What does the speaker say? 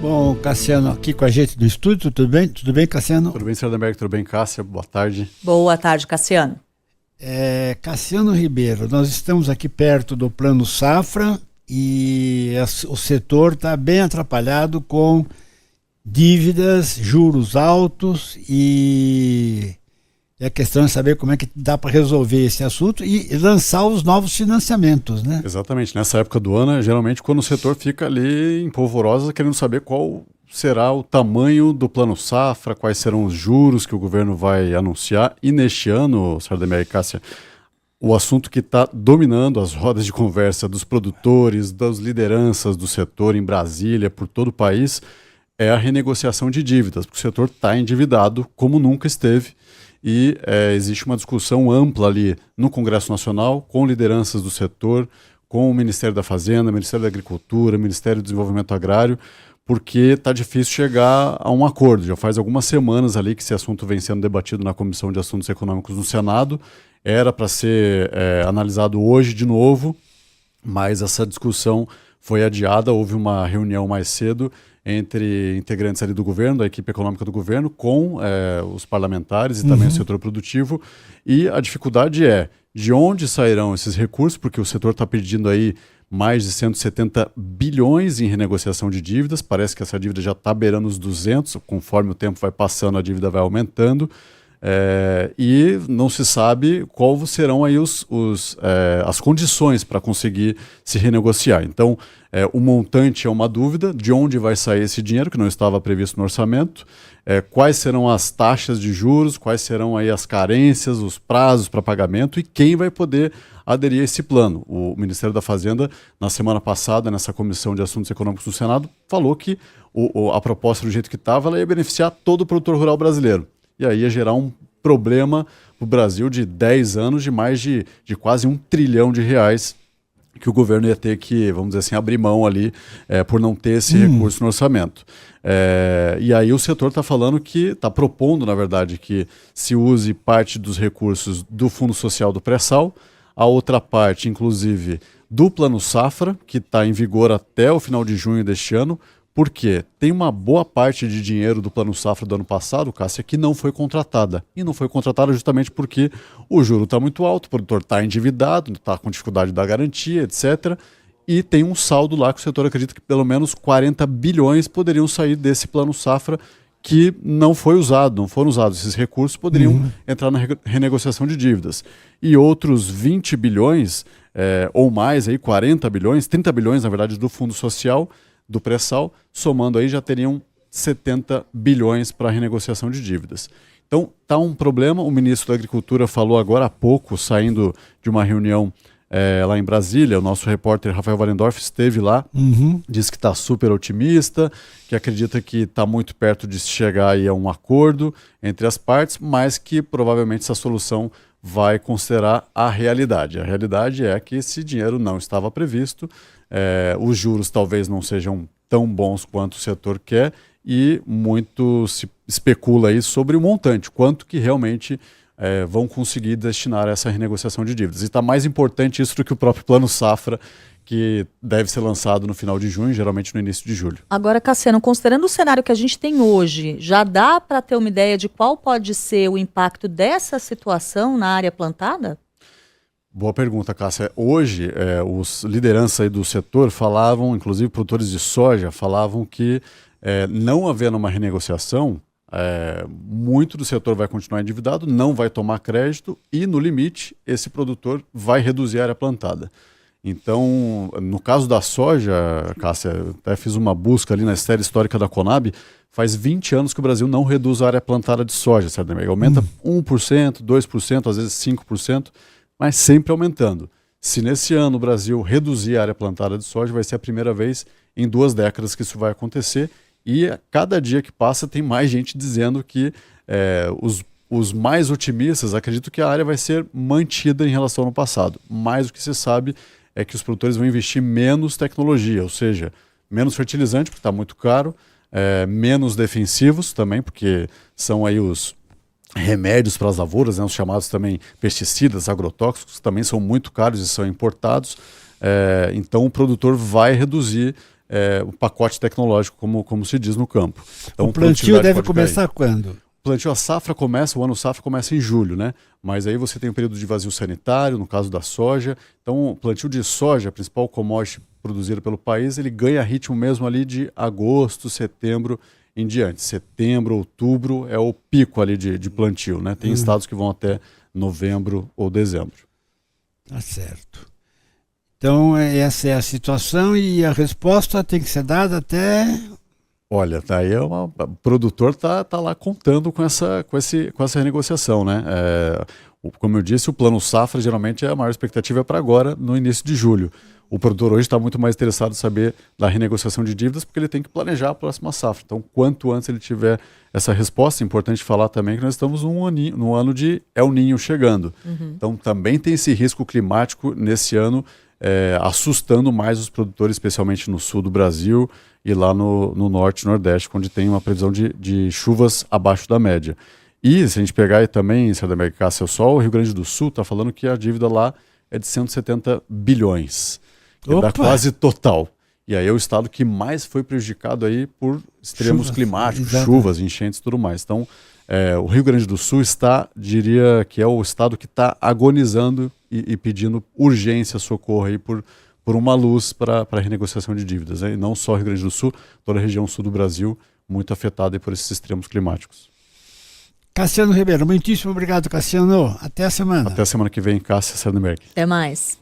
Bom, Cassiano aqui com a gente do estúdio, tudo bem? Tudo bem, Cassiano? Tudo bem, Sardenberg, tudo bem, Cássia? Boa tarde. Boa tarde, Cassiano. Cassiano Ribeiro, nós estamos aqui perto do Plano Safra e o setor está bem atrapalhado com dívidas, juros altos e a questão é saber como é que dá para resolver esse assunto e lançar os novos financiamentos, né? Exatamente, nessa época do ano, geralmente quando o setor fica ali em polvorosa querendo saber qual será o tamanho do Plano Safra, quais serão os juros que o governo vai anunciar. E neste ano, Sardenberg e Cássia, o assunto que está dominando as rodas de conversa dos produtores, das lideranças do setor em Brasília, por todo o país, é a renegociação de dívidas, porque o setor está endividado como nunca esteve. E existe uma discussão ampla ali no Congresso Nacional, com lideranças do setor, com o Ministério da Fazenda, Ministério da Agricultura, Ministério do Desenvolvimento Agrário, porque está difícil chegar a um acordo. Já faz algumas semanas ali que esse assunto vem sendo debatido na Comissão de Assuntos Econômicos no Senado. Era para ser analisado hoje de novo, mas essa discussão foi adiada. Houve uma reunião mais cedo entre integrantes ali do governo, da equipe econômica do governo, com os parlamentares e também o setor produtivo. E a dificuldade é de onde sairão esses recursos, porque o setor está pedindo aí mais de 170 bilhões em renegociação de dívidas. Parece que essa dívida já está beirando os 200, conforme o tempo vai passando, a dívida vai aumentando. E não se sabe quais serão aí as condições para conseguir se renegociar. Então, o montante é uma dúvida, de onde vai sair esse dinheiro, que não estava previsto no orçamento, quais serão as taxas de juros, quais serão aí as carências, os prazos para pagamento e quem vai poder aderir a esse plano. O Ministério da Fazenda, na semana passada, nessa Comissão de Assuntos Econômicos do Senado, falou que a proposta do jeito que estava, ela ia beneficiar todo o produtor rural brasileiro. E aí ia gerar um problema para o Brasil de 10 anos, de mais de quase R$1 trilhão que o governo ia ter que, vamos dizer assim, abrir mão ali por não ter esse recurso no orçamento. E aí o setor está falando que, está propondo, na verdade, que se use parte dos recursos do Fundo Social do Pré-Sal, a outra parte, inclusive, do Plano Safra, que está em vigor até o final de junho deste ano, porque tem uma boa parte de dinheiro do Plano Safra do ano passado, Cássia, que não foi contratada. E não foi contratada justamente porque o juro está muito alto, o produtor está endividado, está com dificuldade da garantia, etc. E tem um saldo lá que o setor acredita que pelo menos 40 bilhões poderiam sair desse Plano Safra que não foi usado, não foram usados. Esses recursos poderiam entrar na renegociação de dívidas. E outros 20 bilhões, ou mais, aí, 40 bilhões, 30 bilhões, na verdade, do Fundo Social, do pré-sal, somando aí já teriam 70 bilhões para renegociação de dívidas. Então, está um problema. O ministro da Agricultura falou agora há pouco, saindo de uma reunião lá em Brasília. O nosso repórter Rafael Walendorf esteve lá, disse que está super otimista, que acredita que está muito perto de chegar aí a um acordo entre as partes, mas que provavelmente essa solução vai considerar a realidade. A realidade é que esse dinheiro não estava previsto, os juros talvez não sejam tão bons quanto o setor quer e muito se especula aí sobre o montante, quanto que realmente vão conseguir destinar a essa renegociação de dívidas. E está mais importante isso do que o próprio Plano Safra, que deve ser lançado no final de junho, geralmente no início de julho. Agora, Cassiano, considerando o cenário que a gente tem hoje, já dá para ter uma ideia de qual pode ser o impacto dessa situação na área plantada? Boa pergunta, Cássia. Hoje, os lideranças aí do setor falavam, inclusive produtores de soja, falavam que não havendo uma renegociação, muito do setor vai continuar endividado, não vai tomar crédito e, no limite, esse produtor vai reduzir a área plantada. Então, no caso da soja, Cássia, eu até fiz uma busca ali na série histórica da Conab, faz 20 anos que o Brasil não reduz a área plantada de soja, certo? Aumenta 1%, 2%, às vezes 5%, mas sempre aumentando. Se nesse ano o Brasil reduzir a área plantada de soja, vai ser a primeira vez em 2 décadas que isso vai acontecer. E a cada dia que passa tem mais gente dizendo que os mais otimistas acreditam que a área vai ser mantida em relação ao passado. Mas o que se sabe é que os produtores vão investir menos tecnologia, ou seja, menos fertilizante, porque está muito caro, menos defensivos também, porque são aí os remédios para as lavouras, né, os chamados também pesticidas, agrotóxicos, que também são muito caros e são importados. Então o produtor vai reduzir o pacote tecnológico, como se diz no campo. Então, o plantio deve começar quando? O plantio, o ano safra começa em julho, né? Mas aí você tem um período de vazio sanitário, no caso da soja. Então, o plantio de soja, a principal commodity produzida pelo país, ele ganha ritmo mesmo ali de agosto, setembro em diante. Setembro, outubro é o pico ali de plantio, né? Tem estados que vão até novembro ou dezembro. Tá certo. Então, essa é a situação e a resposta tem que ser dada até... Olha, daí o produtor tá lá contando com essa renegociação, né? Como eu disse, o plano safra geralmente a maior expectativa é para agora, no início de julho. O produtor hoje está muito mais interessado em saber da renegociação de dívidas porque ele tem que planejar a próxima safra. Então, quanto antes ele tiver essa resposta, é importante falar também que nós estamos no ano de El Niño chegando. Então, também tem esse risco climático nesse ano, assustando mais os produtores, especialmente no sul do Brasil e lá no norte e nordeste, onde tem uma previsão de chuvas abaixo da média. E se a gente pegar aí também, Sardenberg, Cássio, só o Rio Grande do Sul está falando que a dívida lá é de 170 bilhões, que dá quase total. E aí é o estado que mais foi prejudicado aí por extremos climáticos, chuvas, enchentes e tudo mais. Então, o Rio Grande do Sul diria que é o estado que está agonizando e pedindo urgência, socorro aí por uma luz para a renegociação de dívidas. Né? E não só o Rio Grande do Sul, toda a região sul do Brasil, muito afetada aí por esses extremos climáticos. Cassiano Ribeiro, muitíssimo obrigado, Cassiano. Até a semana. Até a semana que vem, Cássia Sardenberg. Até mais.